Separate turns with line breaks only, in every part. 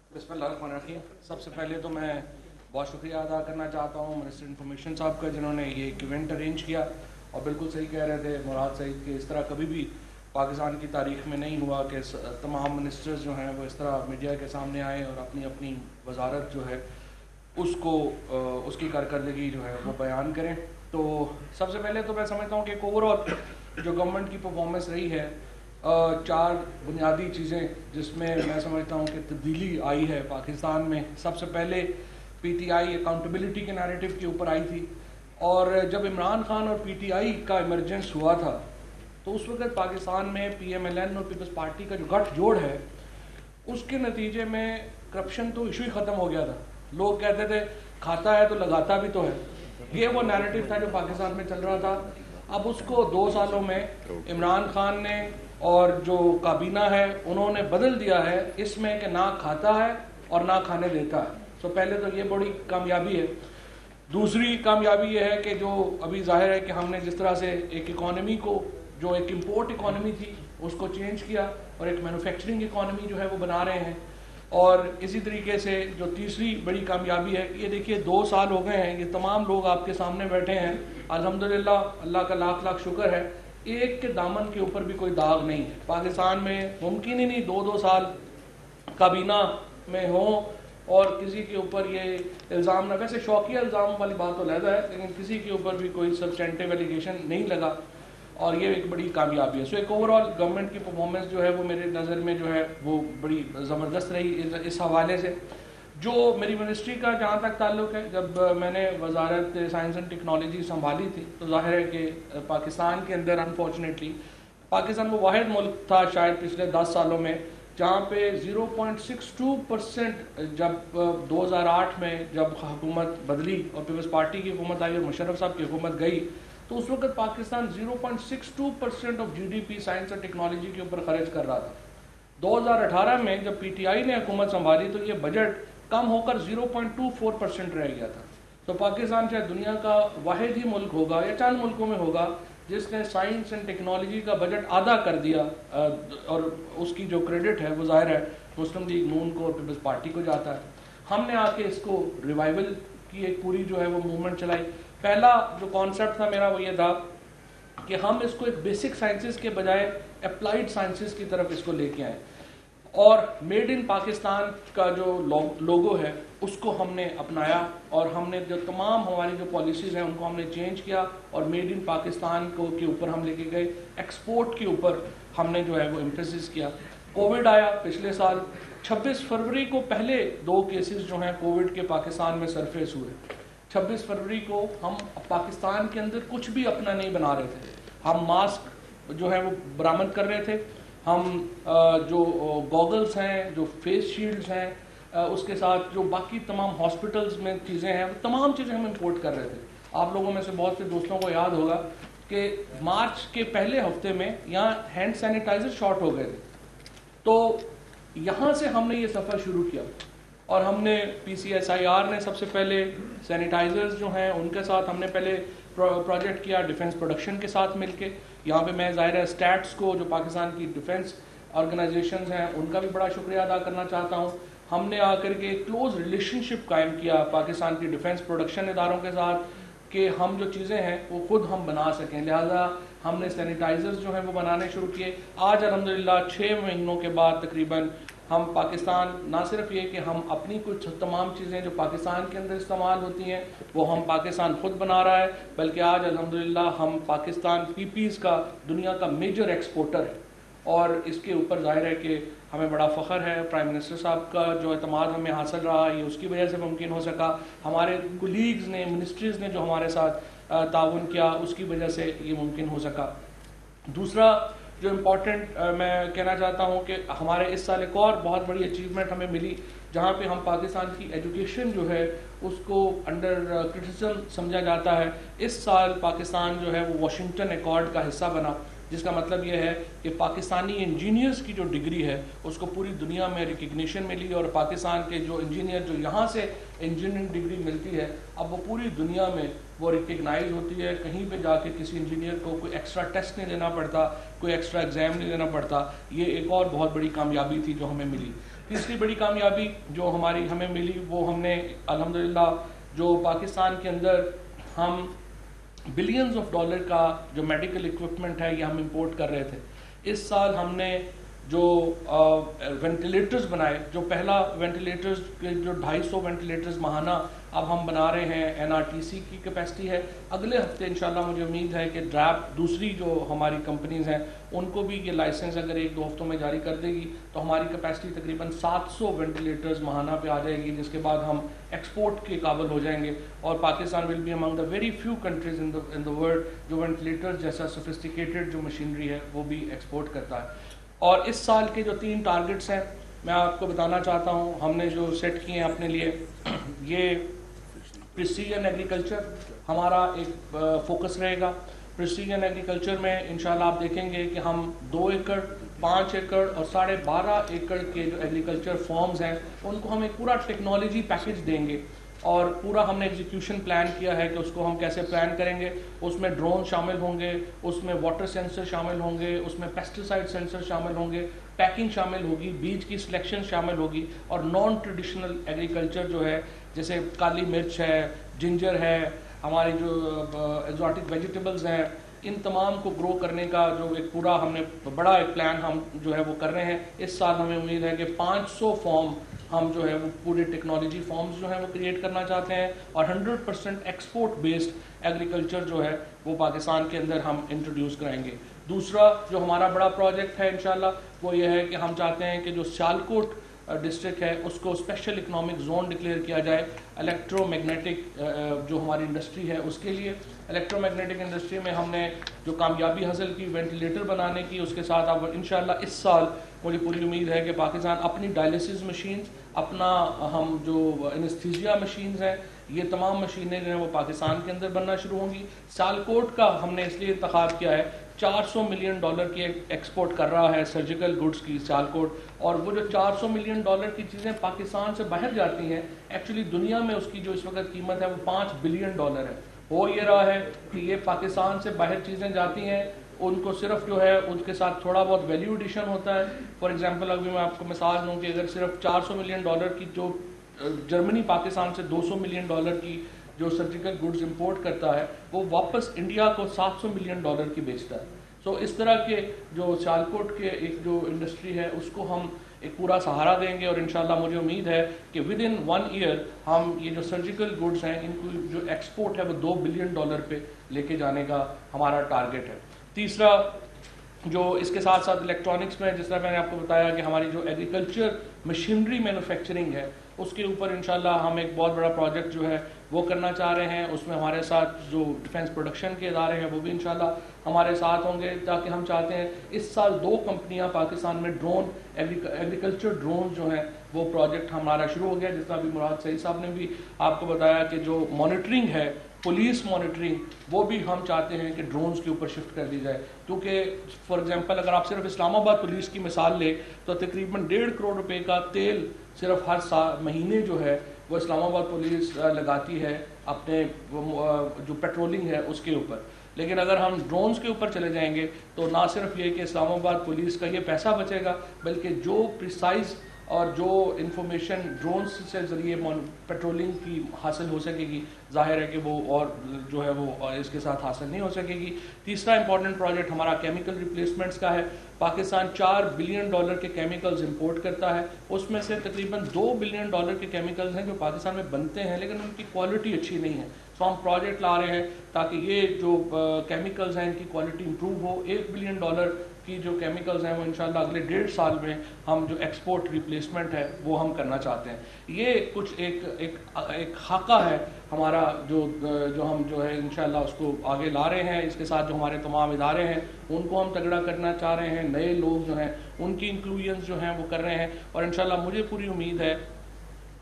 बिस्मिल्लाहिर्रहमानिर्रहीम। सबसे पहले तो मैं बहुत शुक्रिया अदा करना चाहता हूँ मिनिस्टर इन्फॉर्मेशन साहब का, जिन्होंने ये एक इवेंट अरेंज किया। और बिल्कुल सही कह रहे थे मुराद सईद कि इस तरह कभी भी पाकिस्तान की तारीख में नहीं हुआ कि तमाम मिनिस्टर्स जो हैं वो इस तरह मीडिया के सामने आए और अपनी अपनी वजारत जो है उसको उसकी कारकर्दगी जो है वो बयान करें। तो सबसे पहले तो मैं समझता हूँ कि ओवरऑल जो गवर्नमेंट की परफॉर्मेंस रही है, चार बुनियादी चीज़ें जिसमें मैं समझता हूँ कि तब्दीली आई है पाकिस्तान में। सबसे पहले पीटीआई अकाउंटेबिलिटी के नैरेटिव के ऊपर आई थी, और जब इमरान खान और पीटीआई का इमरजेंस हुआ था तो उस वक्त पाकिस्तान में पीएमएलएन और पीपल्स पार्टी का जो गठजोड़ है उसके नतीजे में करप्शन तो इशू ही ख़त्म हो गया था। लोग कहते थे खाता है तो लगाता भी तो है, ये वो नैरेटिव था जो पाकिस्तान में चल रहा था। अब उसको 2 सालों में इमरान खान ने और जो काबीना है उन्होंने बदल दिया है इसमें कि ना खाता है और ना खाने देता है। तो पहले तो ये बड़ी कामयाबी है। दूसरी कामयाबी ये है कि जो अभी जाहिर है कि हमने जिस तरह से एक इकॉनमी को, जो एक इम्पोर्ट इकॉनमी थी उसको चेंज किया और एक मैन्युफैक्चरिंग इकॉनमी जो है वो बना रहे हैं। और इसी तरीके से जो तीसरी बड़ी कामयाबी है, ये देखिए 2 साल हो गए हैं, ये तमाम लोग आपके सामने बैठे हैं, अल्हम्दुलिल्लाह अल्लाह का लाख लाख शुक्र है, एक के दामन के ऊपर भी कोई दाग नहीं है। पाकिस्तान में मुमकिन ही नहीं 2-2 साल काबीना में हो और किसी के ऊपर ये इल्ज़ाम ना, वैसे शौकिया इल्ज़ाम वाली बात तो लहदा है, लेकिन किसी के ऊपर भी कोई सब्सटेंटिव एलिगेशन नहीं लगा, और ये एक बड़ी कामयाबी है। सो एक ओवरऑल गवर्नमेंट की परफॉर्मेंस जो है वो मेरे नज़र में जो है वो बड़ी ज़बरदस्त रही इस हवाले से। जो मेरी मिनिस्ट्री का जहाँ तक ताल्लुक़ है, जब मैंने वजारत साइंस एंड टेक्नोलॉजी संभाली थी तो जाहिर है कि पाकिस्तान के अंदर अनफॉर्चुनेटली पाकिस्तान वो वाहिद मुल्क था शायद पिछले 10 सालों में जहाँ पे 0.62% जब 2008 में जब हुकूमत बदली और पीपल्स पार्टी की हुकूमत आई और मुशर्रफ साहब की हुकूमत गई, तो उस वक्त पाकिस्तान 0.62% ऑफ जीडीपी साइंस और टेक्नोलॉजी के ऊपर खर्च कर रहा था। 2018 में जब पीटीआई ने हुकूमत संभाली तो ये बजट कम होकर 0.24% रह गया था। तो पाकिस्तान शायद दुनिया का वाहिद ही मुल्क होगा या चंद मुल्कों में होगा जिसने साइंस एंड टेक्नोलॉजी का बजट आधा कर दिया, और उसकी जो क्रेडिट है वो जाहिर है मुस्लिम लीग नून को और पीपल्स पार्टी को जाता है। हमने आके इसको रिवाइवल की एक पूरी जो है वो मूवमेंट चलाई। पहला जो कॉन्सेप्ट था मेरा वो ये था कि हम इसको एक बेसिक साइंसेस के बजाय अप्लाइड साइंसेस की तरफ इसको लेके आए, और मेड इन पाकिस्तान का जो लोगो है उसको हमने अपनाया, और हमने जो तमाम हमारी जो पॉलिसीज़ हैं उनको हमने चेंज किया और मेड इन पाकिस्तान को के ऊपर हम लेके गए। एक्सपोर्ट के ऊपर हमने जो है वो एम्फेसिस किया। कोविड आया पिछले साल, 26 फरवरी को पहले 2 केसेस जो हैं कोविड के पाकिस्तान में सरफेस हुए। 26 फरवरी को हम पाकिस्तान के अंदर कुछ भी अपना नहीं बना रहे थे, हम मास्क जो है वो बरामद कर रहे थे, हम जो गॉगल्स हैं, जो फेस शील्ड्स हैं, उसके साथ जो बाकी तमाम हॉस्पिटल्स में चीज़ें हैं, तमाम चीज़ें हम इंपोर्ट कर रहे थे। आप लोगों में से बहुत से दोस्तों को याद होगा कि मार्च के पहले हफ्ते में यहाँ हैंड सैनिटाइजर शॉर्ट हो गए थे, तो यहाँ से हमने ये सफ़र शुरू किया और हमने PCSIR ने सबसे पहले सैनिटाइजर्स जो हैं उनके साथ हमने पहले प्रोजेक्ट किया डिफेंस प्रोडक्शन के साथ मिलके। यहाँ पे मैं ज़ाहिर है स्टैट्स को, जो पाकिस्तान की डिफेंस ऑर्गेनाइजेशंस हैं, उनका भी बड़ा शुक्रिया अदा करना चाहता हूँ। हमने आकर के क्लोज रिलेशनशिप कायम किया पाकिस्तान की डिफेंस प्रोडक्शन इदारों के साथ कि हम जो चीज़ें हैं वो खुद हम बना सकें, लिहाजा हमने सैनिटाइजर्स जो हैं वो बनाने शुरू किए। आज अल्हम्दुलिल्लाह 6 महीनों के बाद तकरीबन हम पाकिस्तान, ना सिर्फ ये कि हम अपनी कुछ तमाम चीज़ें जो पाकिस्तान के अंदर इस्तेमाल होती हैं वो हम पाकिस्तान खुद बना रहा है, बल्कि आज अल्हम्दुलिल्लाह हम पाकिस्तान पीपीज़ का दुनिया का मेजर एक्सपोर्टर है। और इसके ऊपर जाहिर है कि हमें बड़ा फ़ख्र है, प्राइम मिनिस्टर साहब का जो एतमाद हमें हासिल रहा ये उसकी वजह से मुमकिन हो सका, हमारे कोलीग्स ने, मिनिस्ट्रीज़ ने जो हमारे साथ ताउन किया उसकी वजह से ये मुमकिन हो सका। दूसरा जो इम्पॉर्टेंट मैं कहना चाहता हूँ कि हमारे इस साल एक और बहुत बड़ी अचीवमेंट हमें मिली, जहाँ पे हम पाकिस्तान की एजुकेशन जो है उसको अंडर क्रिटिसिज्म समझा जाता है। इस साल पाकिस्तान जो है वो वाशिंगटन एकॉर्ड का हिस्सा बना, जिसका मतलब ये है कि पाकिस्तानी इंजीनियर्स की जो डिग्री है उसको पूरी दुनिया में रिकग्निशन मिली, और पाकिस्तान के जो इंजीनियर जो यहाँ से इंजीनियरिंग डिग्री मिलती है अब वो पूरी दुनिया में वो रिकग्नाइज होती है। कहीं पे जाके किसी इंजीनियर को कोई एक्स्ट्रा टेस्ट नहीं देना पड़ता, कोई एक्स्ट्रा एग्ज़ाम नहीं देना पड़ता। ये एक और बहुत बड़ी कामयाबी थी जो हमें मिली। तीसरी बड़ी कामयाबी जो हमें मिली वो हमने अल्हम्दुलिल्लाह जो पाकिस्तान के अंदर हम बिलियंस ऑफ डॉलर का जो मेडिकल इक्विपमेंट है ये हम इंपोर्ट कर रहे थे। इस साल हमने जो वेंटिलेटर्स बनाए, जो पहला वेंटिलेटर्स के जो 250 वेंटिलेटर्स माहाना अब हम बना रहे हैं, एनआरटीसी की कैपेसिटी है। अगले हफ्ते इंशाल्लाह मुझे उम्मीद है कि ड्रैप दूसरी जो हमारी कंपनीज़ हैं उनको भी ये लाइसेंस अगर 1-2 हफ्तों में जारी कर देगी तो हमारी कैपेसिटी तकरीबन 700 वेंटिलेटर्स माहाना पे आ जाएगी, जिसके बाद हम एक्सपोर्ट के काबिल हो जाएंगे और Pakistan will be among the very few countries in the world जो वेंटिलेटर्स जैसा सोफिस्टिकेटेड जो मशीनरी है वो भी एक्सपोर्ट करता है। और इस साल के जो 3 टारगेट्स हैं मैं आपको बताना चाहता हूँ, हमने जो सेट किए हैं अपने लिए, ये प्रिसीजन एग्रीकल्चर हमारा एक फोकस रहेगा। प्रिसीजन एग्रीकल्चर में इंशाल्लाह आप देखेंगे कि हम 2 एकड़, 5 एकड़ और 12.5 एकड़ के जो एग्रीकल्चर फॉर्म्स हैं उनको हम एक पूरा टेक्नोलॉजी पैकेज देंगे और पूरा हमने एग्जीक्यूशन प्लान किया है कि उसको हम कैसे प्लान करेंगे। उसमें ड्रोन शामिल होंगे, उसमें वाटर सेंसर शामिल होंगे, उसमें पेस्टिसाइड सेंसर शामिल होंगे, पैकिंग शामिल होगी, बीज की सिलेक्शन शामिल होगी और नॉन ट्रेडिशनल एग्रीकल्चर जो है जैसे काली मिर्च है, जिंजर है, हमारी जो एक्जॉटिक वेजिटेबल्स हैं, इन तमाम को ग्रो करने का जो एक पूरा हमने बड़ा एक प्लान हम जो है वो कर रहे हैं। इस साल हमें उम्मीद है कि 500 फॉर्म हम जो है वो पूरे टेक्नोलॉजी फॉर्म्स जो है वो क्रिएट करना चाहते हैं और 100% एक्सपोर्ट बेस्ड एग्रीकल्चर जो है वो पाकिस्तान के अंदर हम इंट्रोड्यूस कराएंगे। दूसरा जो हमारा बड़ा प्रोजेक्ट है इंशाल्लाह वो ये है कि हम चाहते हैं कि जो सियालकोट डिस्ट्रिक्ट है उसको स्पेशल इकोनॉमिक जोन डिक्लेयर किया जाए इलेक्ट्रोमैग्नेटिक जो हमारी इंडस्ट्री है उसके लिए। इलेक्ट्रोमैग्नेटिक इंडस्ट्री में हमने जो कामयाबी हासिल की वेंटिलेटर बनाने की, उसके साथ अब इंशाल्लाह इस साल मुझे पूरी उम्मीद है कि पाकिस्तान अपनी डायलिसिस मशीन, अपना हम जो एनेस्थीसिया मशीन्स हैं, ये तमाम मशीनें जो हैं वो पाकिस्तान के अंदर बनना शुरू होंगी। सियालकोट का हमने इसलिए इंतखाब किया है, $400 मिलियन की एक्सपोर्ट कर रहा है सर्जिकल गुड्स की सियालकोट, और वो जो $400 मिलियन की चीज़ें पाकिस्तान से बाहर जाती हैं, एक्चुअली दुनिया में उसकी जो इस वक्त कीमत है वो $5 बिलियन है। हो ये रहा है कि ये पाकिस्तान से बाहर चीज़ें जाती हैं, उनको सिर्फ जो है उनके साथ थोड़ा बहुत वैल्यू एडिशन होता है। फॉर एग्जांपल अभी मैं आपको मिसाल दूं कि अगर सिर्फ $400 मिलियन की जो जर्मनी पाकिस्तान से $200 मिलियन की जो सर्जिकल गुड्स इंपोर्ट करता है वो वापस इंडिया को $700 मिलियन की बेचता है। सो इस तरह के जो सियालकोट के एक जो इंडस्ट्री है उसको हम एक पूरा सहारा देंगे और इंशाल्लाह मुझे उम्मीद है कि विद इन 1 ईयर हम ये जो सर्जिकल गुड्स हैं इनको जो एक्सपोर्ट है वो $2 बिलियन पे लेके जाने का हमारा टारगेट है। तीसरा जो इसके साथ साथ इलेक्ट्रॉनिक्स में, जिस तरह मैंने आपको बताया कि हमारी जो एग्रीकल्चर मशीनरी मैन्युफैक्चरिंग है उसके ऊपर इंशाल्लाह हम एक बहुत बड़ा प्रोजेक्ट जो है वो करना चाह रहे हैं। उसमें हमारे साथ जो डिफेंस प्रोडक्शन के इदारे हैं वो भी इंशाल्लाह हमारे साथ होंगे, ताकि हम चाहते हैं इस साल 2 कंपनियां पाकिस्तान में ड्रोन एग्रीकल्चर ड्रोन जो हैं वो प्रोजेक्ट हमारा शुरू हो गया। जिस तरह अभी मुराद सईद साहब ने भी आपको बताया कि जो मॉनिटरिंग है, पुलिस मॉनिटरिंग, वो भी हम चाहते हैं कि ड्रोन्स के ऊपर शिफ्ट कर दी जाए। क्योंकि फॉर एग्जांपल अगर आप सिर्फ इस्लामाबाद पुलिस की मिसाल ले तो तकरीबन $1.5 करोड़ का तेल सिर्फ हर महीने जो है वो इस्लामाबाद पुलिस लगाती है अपने जो पेट्रोलिंग है उसके ऊपर। लेकिन अगर हम ड्रोन्स के ऊपर चले जाएंगे तो ना सिर्फ ये कि इस्लामाबाद पुलिस का ये पैसा बचेगा, बल्कि जो प्रिसाइज और जो इंफॉर्मेशन ड्रोन्स से ज़रिए पेट्रोलिंग की हासिल हो सकेगी, जाहिर है कि वो और जो है वो इसके साथ हासिल नहीं हो सकेगी। तीसरा इंपॉर्टेंट प्रोजेक्ट हमारा केमिकल रिप्लेसमेंट्स का है। पाकिस्तान $4 बिलियन के केमिकल्स इंपोर्ट करता है, उसमें से तकरीबन $2 बिलियन के केमिकल्स हैं जो पाकिस्तान में बनते हैं लेकिन उनकी क्वालिटी अच्छी नहीं है। तो हम प्रोजेक्ट ला रहे हैं ताकि ये जो केमिकल्स हैं इनकी क्वालिटी इंप्रूव हो। $1 बिलियन की जो केमिकल्स हैं वो इंशाल्लाह अगले 1.5 साल में हम जो एक्सपोर्ट रिप्लेसमेंट है वो हम करना चाहते हैं। ये कुछ एक खाका है हमारा जो हम जो है इंशाल्लाह उसको आगे ला रहे हैं। इसके साथ जो हमारे तमाम इदारे हैं उनको हम तगड़ा करना चाह रहे हैं, नए लोग जो हैं उनकी इंक्लूजन जो हैं वो कर रहे हैं और इंशाल्लाह मुझे पूरी उम्मीद है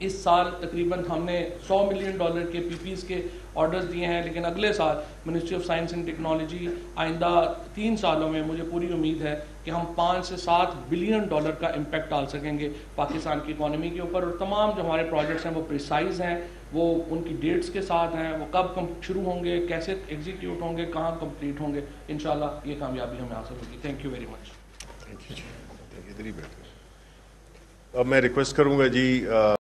इस साल तकरीबन हमने $100 मिलियन के पीपीज़ के ऑर्डर्स दिए हैं, लेकिन अगले साल ministry of science and technology आइंदा 3 सालों में मुझे पूरी उम्मीद है कि हम $5 से $7 बिलियन का इम्पैक्ट डाल सकेंगे पाकिस्तान की इकॉनमी के ऊपर। और तमाम जो हमारे प्रोजेक्ट्स हैं वो प्रिसाइज हैं, वो उनकी डेट्स के साथ हैं, वो कब शुरू होंगे, कैसे एग्जीक्यूट होंगे, कहाँ कंप्लीट होंगे। इंशाल्लाह ये कामयाबी हमें हासिल होगी। Thank you very much.
اب میں ریکویسٹ کروں گا جی